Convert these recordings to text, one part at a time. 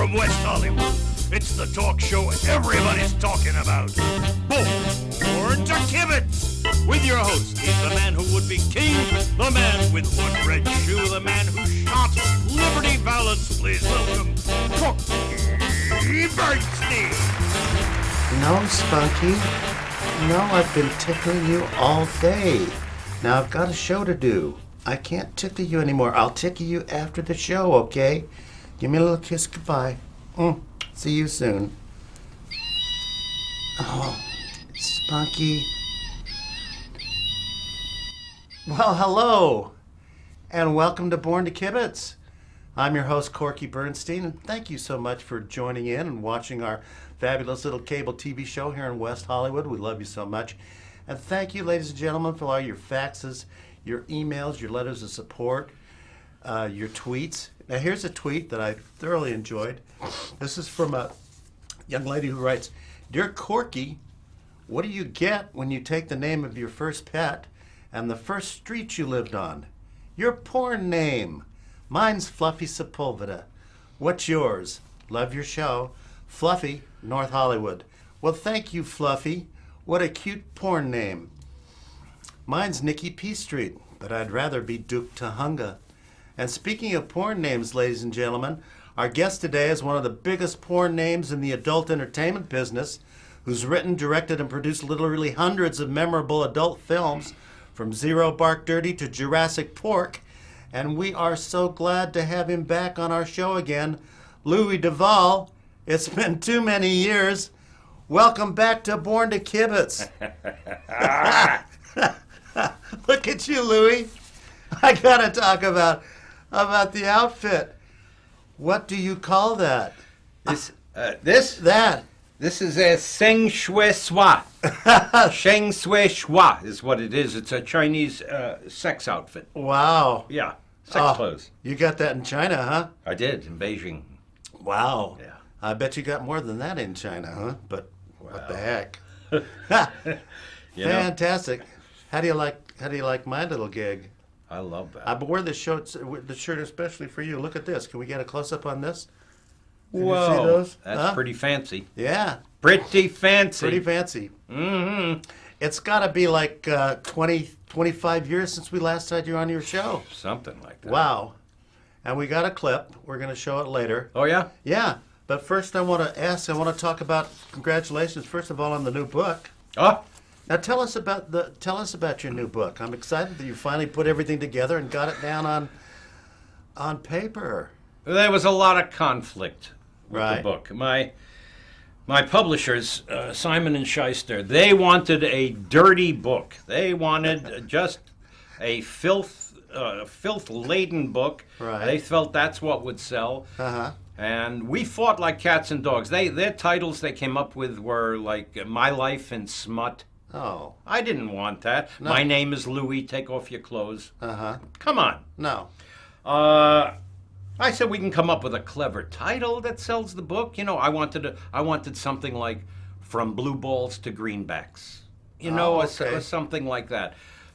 from West Hollywood. It's the talk show everybody's talking about. Born to Kibitz! With your host, he's the man who would be king, the man with one red shoe, the man who shot Liberty Valance. Please welcome Kibitz. No, Spunky. No, I've been tickling you all day. Now I've got a show to do. I can't tickle you anymore. I'll tickle you after the show, okay? Give me a little kiss goodbye. See you soon. Oh, Spunky. Well, hello, and welcome to Born to Kibitz. I'm your host, Corky Bernstein, and thank you so much for joining in and watching our fabulous little cable TV show here in West Hollywood. We love you so much. And thank you, ladies and gentlemen, for all your faxes, your emails, your letters of support, your tweets. Now, here's a tweet that I thoroughly enjoyed. This is from a young lady who writes, "Dear Corky, what do you get when you take the name of your first pet and the first street you lived on? Your porn name. Mine's Fluffy Sepulveda. What's yours? Love your show. Fluffy, North Hollywood." Well, thank you, Fluffy. What a cute porn name. Mine's Nikki P. Street, but I'd rather be Duke Tahunga. And speaking of porn names, ladies and gentlemen, our guest today is one of the biggest porn names in the adult entertainment business, who's written, directed, and produced literally hundreds of memorable adult films, from Zero Bark Dirty to Jurassic Pork. And we are so glad to have him back on our show again, Louie Duval. It's been too many years. Welcome back to Born to Kibitz. Look at you, Louie. I gotta talk about the outfit. What do you call that? This That. This is a Sheng Shui Shui. Sheng Shui Shui is what it is. It's a Chinese sex outfit. Wow. Yeah, sex clothes. You got that in China, huh? I did in Beijing. Wow. Yeah. I bet you got more than that in China, huh? But what the heck? Fantastic. How do you like my little gig? I love that. I wear the shirt especially for you. Look at this. Can we get a close up on this? Can you see Whoa, those? that's pretty fancy. Yeah. Pretty fancy. Pretty fancy. Mm-hmm. It's got to be like 25 years since we last had you on your show. Something like that. Wow. And we got a clip. We're going to show it later. Oh, yeah? Yeah. But first I want to talk about, congratulations, first of all, on the new book. Oh, Now tell us about your new book. I'm excited that you finally put everything together and got it down on paper. there was a lot of conflict with Right. the book. My publishers, Simon and Schuster, they wanted a dirty book. They wanted just a filth-laden book. Right. They felt that's what would sell. Uh-huh. And we fought like cats and dogs. Their titles they came up with were like My Life in Smut. Oh. I didn't want that. No. My name is Louie. Take off your clothes. Uh-huh. Come on. No. I said we can come up with a clever title that sells the book. You know, I wanted something like From Blue Balls to Greenbacks. You know, Oh, okay. or something like that.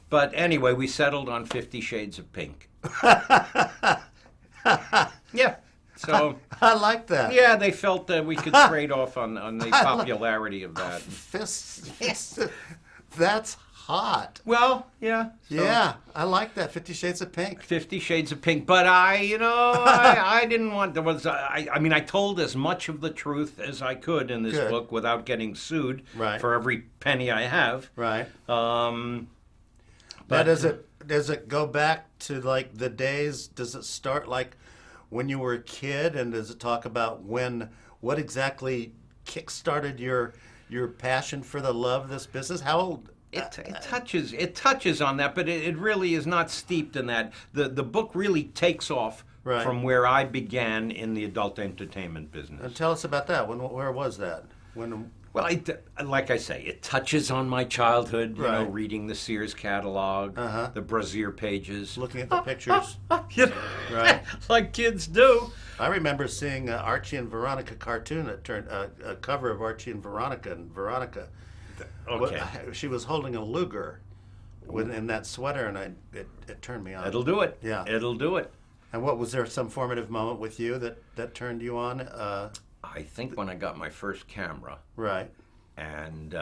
But anyway, we settled on 50 Shades of Pink. Yeah. So I like that. yeah, they felt that we could trade off on the popularity of that. That's hot. Well, yeah. So Yeah, I like that. 50 Shades of Pink. 50 Shades of Pink, but I didn't want, I told as much of the truth as I could in this Good. book without getting sued Right. for every penny I have. Right. But Now, does it go back to like the days? Does it start like when you were a kid, and does it talk about what exactly kick-started your passion for the love of this business? How old? It touches on that, but it really is not steeped in that. The book really takes off Right. from where I began in the adult entertainment business. And tell us about that. Where was that? When? Well, like I say, it touches on my childhood, you know, Right. reading the Sears catalog, Uh-huh. the brassiere pages. Looking at the pictures. You know, Right. like kids do. I remember seeing Archie and Veronica cartoon. It turned a cover of Archie and Veronica. Okay. She was holding a Luger in that sweater, and it turned me on. It'll do it. Yeah. It'll do it. And what was there some formative moment with you that turned you on? I think when I got my first camera, Right. and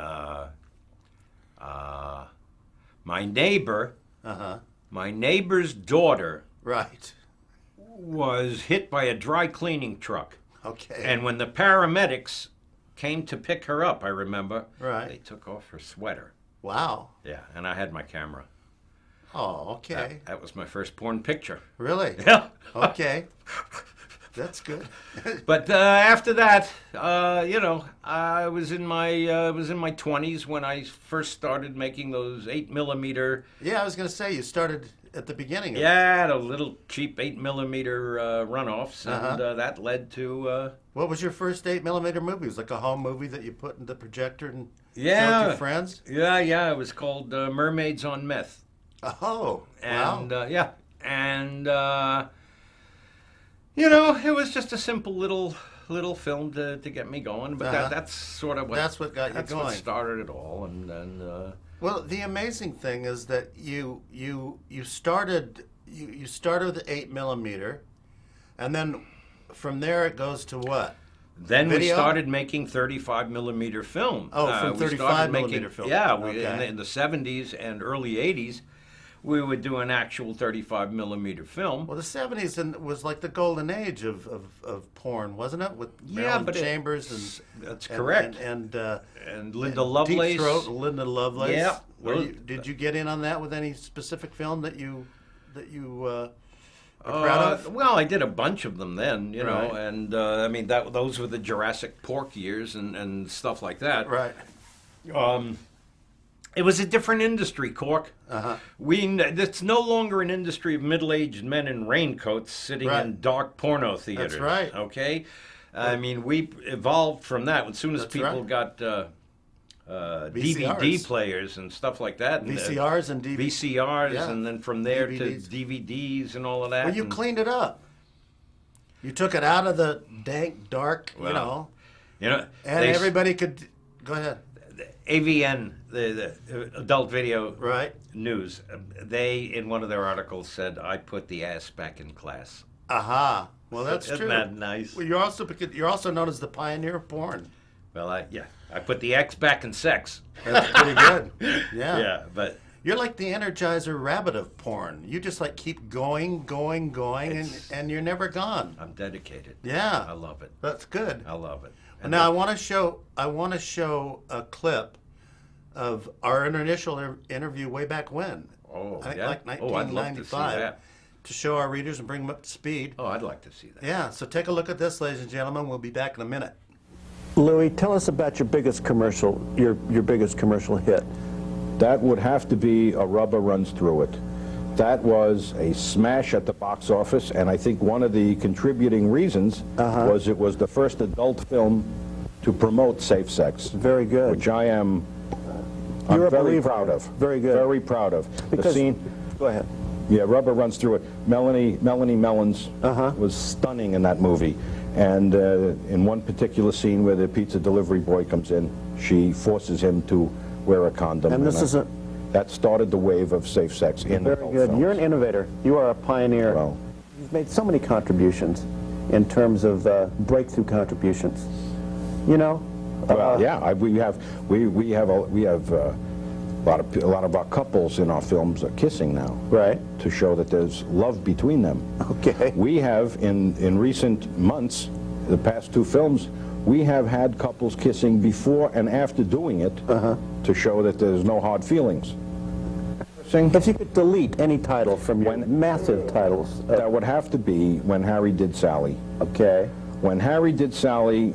my neighbor's daughter Right. was hit by a dry cleaning truck. Okay. And when the paramedics came to pick her up, I remember, Right. they took off her sweater. Wow. Yeah, and I had my camera. Oh, okay. That was my first porn picture. Really? Yeah. Okay. That's good. But after that, I was in my 20s when I first started making those 8mm. Yeah, I was going to say you started at the beginning. Yeah, the little cheap 8mm runoffs, and that led to. What was your first 8mm movie? It was like a home movie that you put in the projector and showed your friends? Yeah. It was called Mermaids on Meth. Oh, And wow. It was just a simple little film to get me going. But that's sort of what got you going. What started it all, and then. Well, the amazing thing is that you started with the 8mm, and then from there it goes to what? Then Video? we started making 35mm film. Oh, from 35mm film. Yeah, Okay. in the 70s and early 80s, we would do an actual 35mm film. Well, the 70s was like the golden age of porn, wasn't it? With Marilyn Chambers that's correct. And Linda Lovelace. Deep Throat, Linda Lovelace. Yeah. Did you get in on that with any specific film that you are proud of? Well, I did a bunch of them then, Right. and those were the Jurassic Pork years and stuff like that. Right. It was a different industry, Cork. Uh-huh. It's no longer an industry of middle-aged men in raincoats sitting Right. in dark porno theaters. That's right. Okay? We evolved from that. As soon as That's people right. got DVD VCRs. players and stuff like that. And, VCRs and DVDs. VCRs, Yeah. and then from there DVDs. to DVDs and all of that. Well, you and- cleaned it up. You took it out of the dank, dark, Well, and they- everybody could... Go ahead. AVN, the Adult Video Right. News, they, in one of their articles, said, I put the ass back in class. Aha. Well, that's Isn't true. that nice? Well, you're also known as the pioneer of porn. Well, I put the X back in sex. That's pretty good. Yeah. Yeah, but You're like the Energizer Rabbit of porn. You just like keep going, and you're never gone. I'm dedicated. Yeah. I love it. That's good. I love it. Now I want to show a clip of our initial interview way back when. Oh, I think yeah? like Oh, I'd love to see 1995. that. To show our readers and bring them up to speed. Oh, I'd like to see that. Yeah, so take a look at this, ladies and gentlemen. We'll be back in a minute. Louie, tell us about your biggest commercial, your biggest commercial hit. That would have to be A Rubber Runs Through It. That was a smash at the box office, and I think one of the contributing reasons was it was the first adult film to promote safe sex. Very good. Which I'm You're a very believer. proud of. Very good. Very proud of. Because, the scene, go ahead. yeah, Rubber Runs Through It. Melanie Mellons was stunning in that movie. And in one particular scene where the pizza delivery boy comes in, she forces him to wear a condom. And this is a... That started the wave of safe sex in Very adult good. films. You're an innovator. You are a pioneer. Well, You've made so many contributions in terms of breakthrough contributions. You know? well, yeah, we have a lot of our couples in our films are kissing now, Right. to show that there's love between them. Okay. We have in recent months, the past two films, we have had couples kissing before and after doing it to show that there's no hard feelings. If you could delete any title from your massive titles. That would have to be When Harry Did Sally. Okay. When Harry Did Sally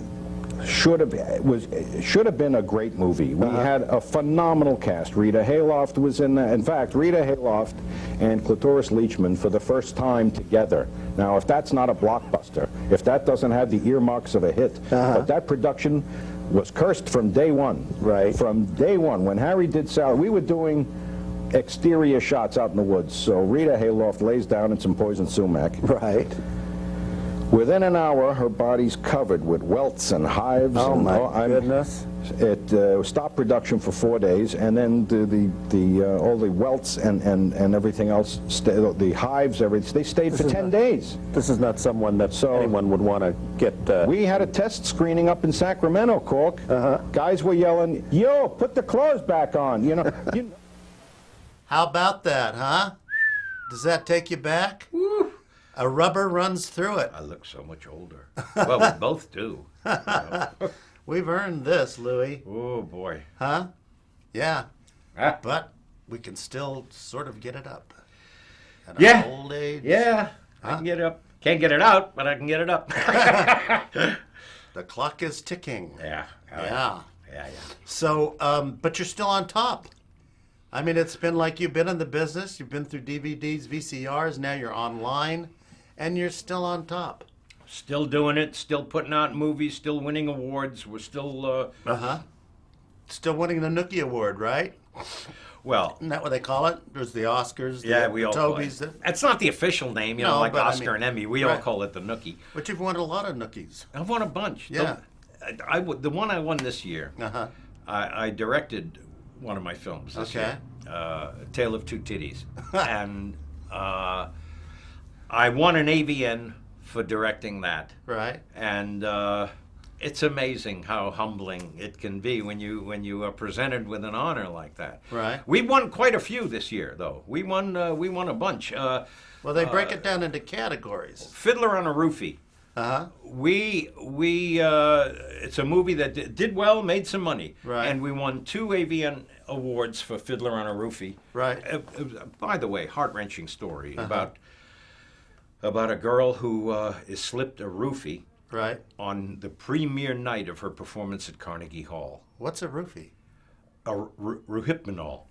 should have been a great movie. We had a phenomenal cast. Rita Hayloft was in that. In fact, Rita Hayloft and Clitoris Leachman for the first time together. Now, if that's not a blockbuster, if that doesn't have the earmarks of a hit, but that production was cursed from day one. Right. From day one, when Harry Did Sally, we were doing exterior shots out in the woods. So Rita Hayloft lays down in some poison sumac. Right. Within an hour, her body's covered with welts and hives. Oh, and my goodness. It stopped production for 4 days, and then all the welts and everything else, the hives, everything, they stayed for 10 days. This is not someone that anyone would want to get... We had a test screening up in Sacramento, Cork. Guys were yelling, "Yo, put the clothes back on," you know. How about that, huh? Does that take you back? Woo. A rubber runs through it. I look so much older. Well, we both do. You know. We've earned this, Louie. Oh, boy. Huh? Yeah. Ah. But we can still sort of get it up. At Yeah. our old age. Yeah. I can get it up. Can't get it out, but I can get it up. The clock is ticking. Yeah. Yeah. Yeah. So, but you're still on top. I mean, it's been like you've been in the business. You've been through DVDs, VCRs. Now you're online, and you're still on top. Still doing it. Still putting out movies. Still winning awards. We're still. Still winning the Nookie Award, right? Well. Isn't that what they call it? There's the Oscars. Yeah, the we all call it. Tobies. It's not the official name, you know, No, like but I Oscar mean, and Emmy. We all right. call it the Nookie. But you've won a lot of Nookies. I've won a bunch. Yeah. The one I won this year, Uh-huh. I directed one of my films this year, Tale of Two Titties. And I won an AVN for directing that. Right. And it's amazing how humbling it can be when you are presented with an honor like that. Right. We won quite a few this year, though. We won a bunch. Well, they break it down into categories. Fiddler on a Roofie. Uh-huh. We it's a movie that did well, made some money, Right. and we won 2 AVN awards for Fiddler on a Roofie. Right. By the way, heart-wrenching story about a girl who is slipped a roofie Right. on the premiere night of her performance at Carnegie Hall. What's a roofie? A Rohypnol.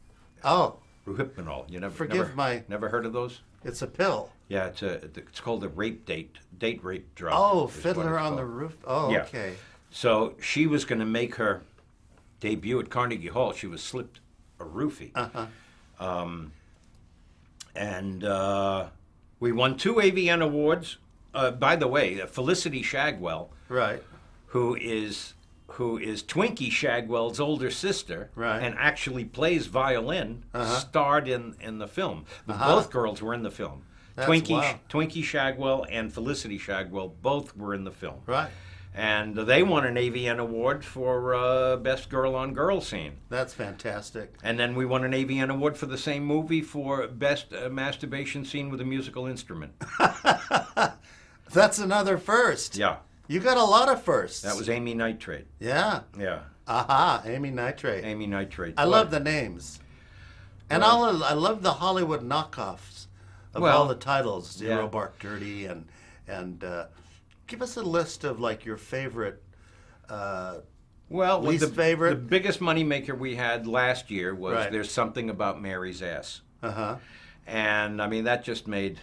Oh, Rohypnol. You never heard of those? it's a pill. Yeah, it's called a date rape drug. Oh, is what Fiddler it's on the called. Roof. Oh, Yeah. okay. So she was going to make her debut at Carnegie Hall. She was slipped a roofie. And we won 2 AVN awards. By the way, Felicity Shagwell, Right. who is Twinkie Shagwell's older sister, Right. and actually plays violin, starred in the film. Both girls were in the film. That's wow. Twinkie Shagwell and Felicity Shagwell both were in the film. Right. And they won an AVN award for Best Girl on Girl Scene. That's fantastic. And then we won an AVN award for the same movie for Best Masturbation Scene with a Musical Instrument. That's another first. Yeah. You got a lot of firsts. That was Amy Nitrate. Yeah. Yeah. Aha, Amy Nitrate. Amy Nitrate. I love the names. And I love the Hollywood knockoffs of Well, all the titles. Zero yeah. Bark Dirty and give us a list of like your favorite Well, least favorite. The biggest moneymaker we had last year was Right. There's Something About Mary's Ass. Uh-huh. And I mean that just made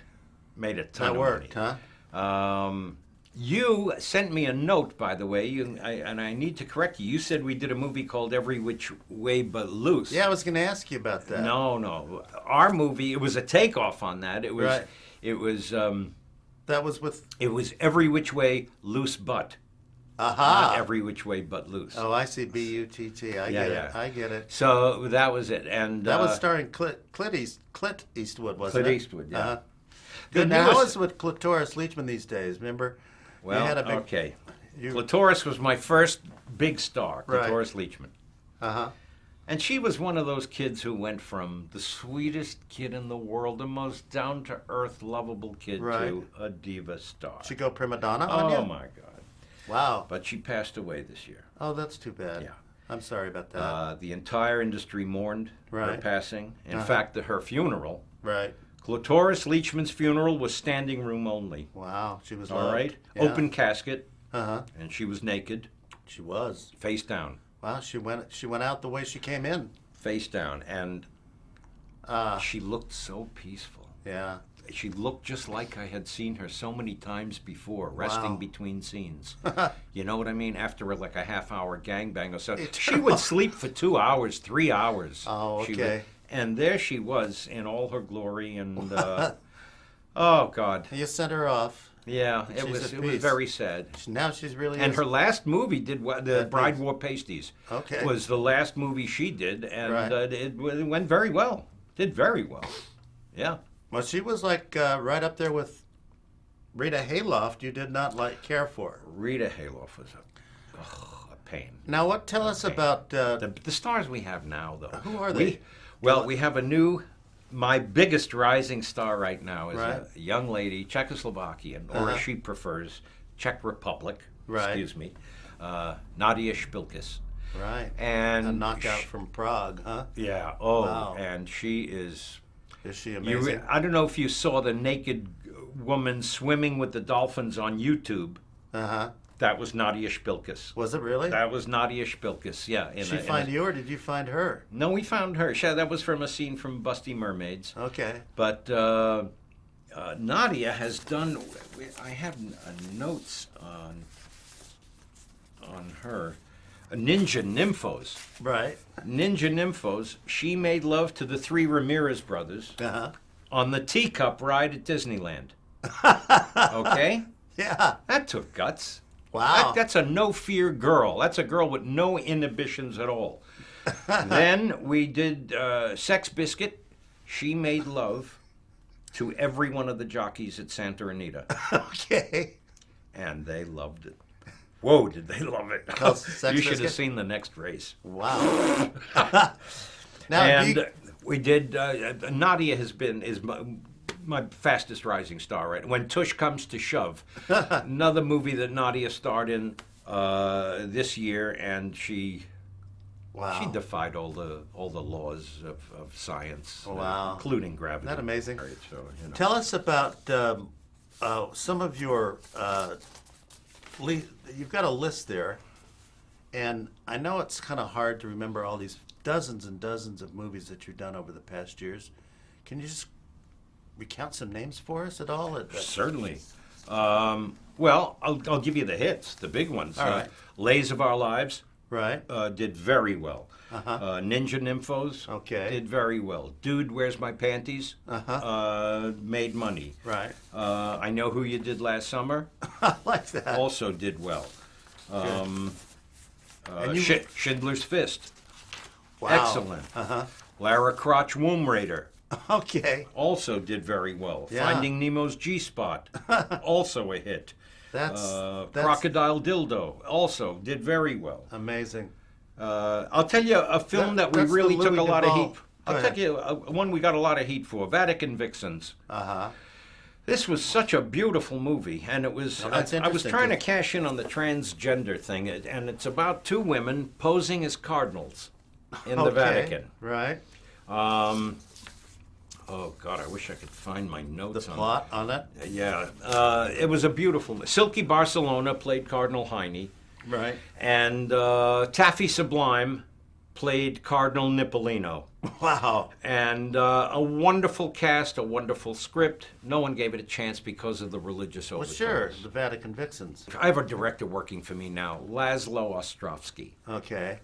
a ton That of worked, money. huh? You sent me a note, by the way, and I need to correct you. You said we did a movie called Every Which Way But Loose. Yeah, I was going to ask you about that. No. Our movie, it was a takeoff on that. It was, Right. it was, That was with... it was Every Which Way Loose But. Aha. Not Every Which Way But Loose. Oh, I see. B-U-T-T. I get it. I get it. So that was it, and That was starring Clint Eastwood, wasn't it? Clint Eastwood, yeah. Uh-huh. The Good. Now, how newest- is with Clitoris Leachman these days? Remember? Well, you had a big, okay. You, Clitoris was my first big star, Right. Clitoris Leachman. uh-huh. And she was one of those kids who went from the sweetest kid in the world, the most down-to-earth, lovable kid, Right. to a diva star. She go prima donna on you? Oh, my God. Wow. But she passed away this year. Oh, that's too bad. Yeah. I'm sorry about that. The entire industry mourned her Right. passing. In Uh-huh. fact, her funeral, Right. Clitoris Leachman's funeral, was standing room only. Wow. She was All loved. right? Yeah. Open casket, Uh-huh. and she was naked, She was. face down. Wow. She went out the way she came in. Face down. And she looked so peaceful. Yeah. She looked just like I had seen her so many times before, resting Wow. between scenes. You know what I mean? After like a half-hour gangbang or so. She would sleep for 2 hours, 3 hours. Oh, She okay. would- and there she was in all her glory and, oh, God. You sent her off. Yeah, it She's a was piece. very sad. Now she's really. And is- her last movie did what? The That Bride makes- Wore Pasties. Okay. Was the last movie she did, and Right. it went very well. Did very well. Yeah. Well, she was like right up there with Rita Hayloft. You did not care for. Rita Hayloft was a pain. Now, what? Tell us about. The stars we have now, though. Who are they? We have a new. My biggest rising star right now is Right. a young lady, Czechoslovakian, or Uh-huh. as she prefers, Czech Republic. Right. Excuse me, Nadia Špilkis. Right. And A knockout from Prague, huh? Yeah. Oh, Wow. and she is. Is she amazing? I don't know if you saw the naked woman swimming with the dolphins on YouTube. Uh-huh. That was Nadia Špilkis. Was it really? That was Nadia Špilkis. Yeah. Did she find you, or did you find her? No, we found her. That was from a scene from Busty Mermaids. Okay. But Nadia has done. I have notes on her. Ninja Nymphos. Right. Ninja Nymphos. She made love to the three Ramirez brothers Uh-huh. on the teacup ride at Disneyland. Okay? Yeah. That took guts. Wow. That's a no-fear girl. That's a girl with no inhibitions at all. Then we did Sex Biscuit. She made love to every one of the jockeys at Santa Anita. Okay. And they loved it. Whoa, did they love it. Called Sex You should have Biscuit? seen the next race. Wow. Now, And we did, Nadia is my fastest rising star right. When Tush Comes to Shove, another movie that Nadia starred in this year, and she defied all the laws of science, Wow. including gravity. Isn't that amazing? Right, so, you know. Tell us about some of your. You've got a list there, and I know it's kind of hard to remember all these dozens and dozens of movies that you've done over the past years. Can you just recount some names for us at all? Certainly. Well, I'll give you the hits, the big ones. All right. Lays of Our Lives Right. did very well. Uh-huh. Ninja Nymphos Okay. did very well. Dude, Where's My Panties? Made money. Right. I Know Who You Did Last Summer I like that. also did well. And you- Schindler's Fist. Wow. Excellent. Uh-huh. Lara Crotch Womb Raider Okay. also did very well. Yeah. Finding Nemo's G-Spot, also a hit. That's Crocodile Dildo also did very well. amazing. I'll tell you a film that we That's the really took Louie a lot of Duval. heat. Go I'll ahead. tell you one we got a lot of heat for, Vatican Vixens. Uh-huh. This was such a beautiful movie, and it was. Well, that's I was interesting, trying to too. cash in on the transgender thing, and it's about two women posing as cardinals in the Okay. Vatican. Right. Oh God, I wish I could find my The notes on plot on it. Yeah, it was a beautiful. Silky Barcelona played Cardinal Heine, Right. and Taffy Sublime played Cardinal Nippolino. Wow. And a wonderful cast, a wonderful script. No one gave it a chance because of the religious Well, overtones. sure. The Vatican Vixens. I have a director working for me now, Laszlo Ostrovsky. Okay.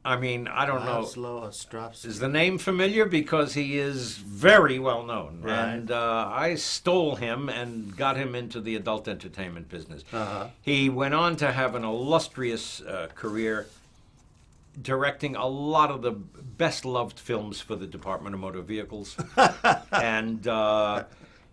I mean, I don't know. Laszlo Ostrovsky. Is the name familiar? Because he is very well known. Right. And I stole him and got him into the adult entertainment business. Uh-huh. He went on to have an illustrious career directing a lot of the best-loved films for the Department of Motor Vehicles. And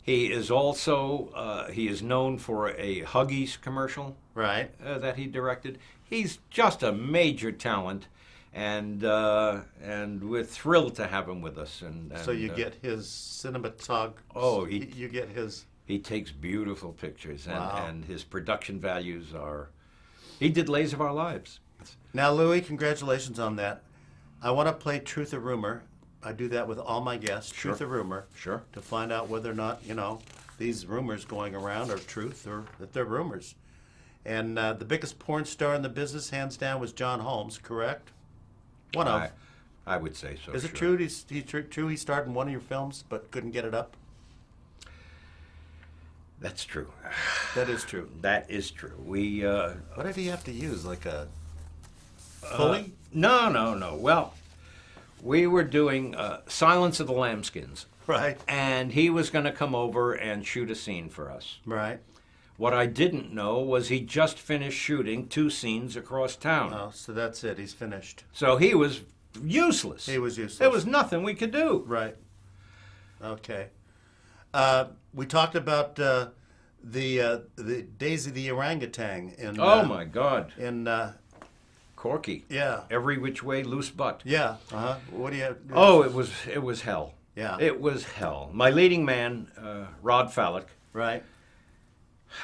he is also, he is known for a Huggies commercial Right. that he directed. He's just a major talent. And we're thrilled to have him with us. And So you get his cinematog. Oh, you get his. he takes beautiful pictures, Wow. and his production values are. He did Lays of Our Lives. Now, Louie, congratulations on that. I want to play Truth or Rumor. I do that with all my guests. Sure. Truth or Rumor. Sure. To find out whether or not these rumors going around are truth or that they're rumors. And the biggest porn star in the business, hands down, was John Holmes. Correct? One of. I would say so. Is it sure. true he starred in one of your films but couldn't get it up? That's true. That is true. That is true. We. What did he have to use? Like a pulley? No. Well, we were doing Silence of the Lambskins. Right. And he was going to come over and shoot a scene for us. Right. What I didn't know was he just finished shooting 2 scenes across town. Oh, so that's it. He's finished. So he was useless. He was useless. There was nothing we could do. Right. Okay. We talked about the Daisy the orangutan in. Oh my God. In. Corky. Yeah. Every which way, loose butt. Yeah. What do you? Oh, it was hell. Yeah. It was hell. My leading man, Rod Fallick. Right.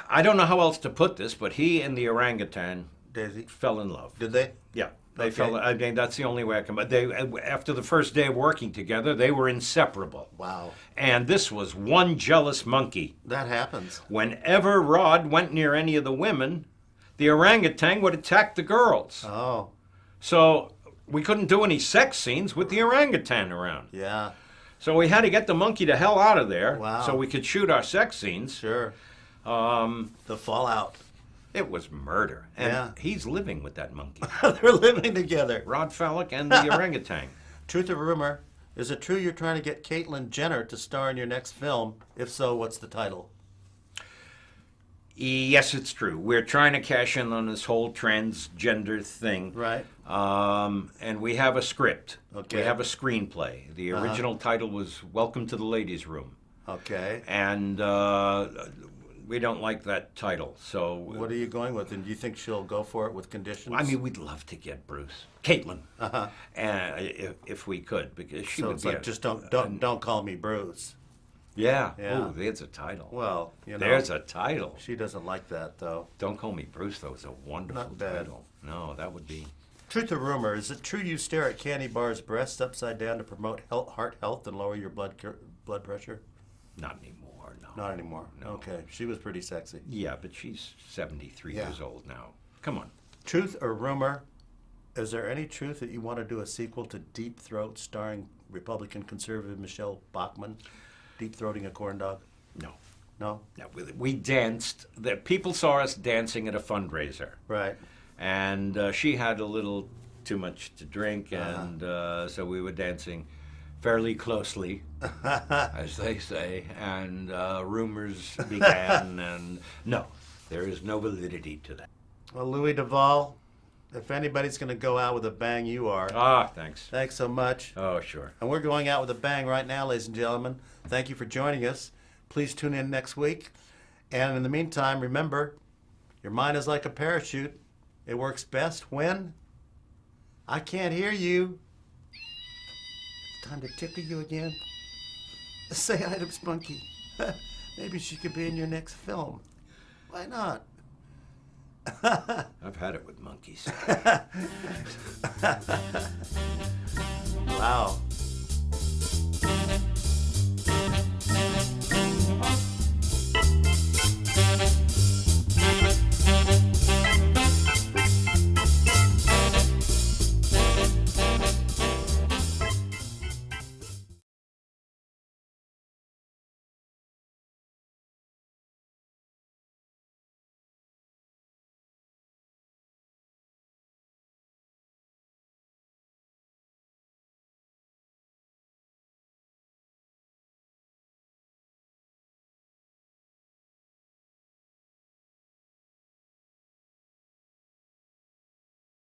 I don't know how else to put this, but he and the orangutan Daisy. fell in love. Did they? Yeah. They Okay. fell. I mean, that's the only way I can. But they, after the first day of working together, they were inseparable. Wow. And this was one jealous monkey. That happens. Whenever Rod went near any of the women, the orangutan would attack the girls. Oh. So we couldn't do any sex scenes with the orangutan around. Yeah. So we had to get the monkey the hell out of there. Wow. So we could shoot our sex scenes. Sure. The fallout. It was murder. And Yeah. he's living with that monkey. They're living together. Rod Fallick and the orangutan. Truth or rumor? Is it true you're trying to get Caitlyn Jenner to star in your next film? If so, what's the title? Yes, it's true. We're trying to cash in on this whole transgender thing. Right. And we have a script. Okay. We have a screenplay. The original title was Welcome to the Ladies' Room. Okay. And we don't like that title. So, What are you going with? And do you think she'll go for it with conditions? I mean, we'd love to get Bruce. Caitlin. If we could, because she so would it's be like just don't call me Bruce. Yeah. Yeah. Oh, there's a title. Well, you know, There's a title. she doesn't like that though. Don't Call Me Bruce, though, is a wonderful Not bad. title. No, that would be... Truth or rumor? Is it true you stare at candy bars breasts upside down to promote heart health and lower your blood pressure? Not anymore, no. Not anymore. No. Okay. She was pretty sexy. Yeah, but she's 73 Yeah. years old now. Come on. Truth or rumor? Is there any truth that you want to do a sequel to Deep Throat starring Republican conservative Michelle Bachmann? Deep throating a corn dog? No. No? No, we danced. The people saw us dancing at a fundraiser. Right. And she had a little too much to drink, and so we were dancing fairly closely, as they say, and rumors began, and no, there is no validity to that. Well, Louie Duval, if anybody's going to go out with a bang, you are. Ah, thanks. Thanks so much. Oh, sure. And we're going out with a bang right now, ladies and gentlemen. Thank you for joining us. Please tune in next week. And in the meantime, remember, your mind is like a parachute. It works best when I can't hear you. It's time to tickle you again. Say hi to Spunky. Maybe she could be in your next film. Why not? I've had it with monkeys. Wow.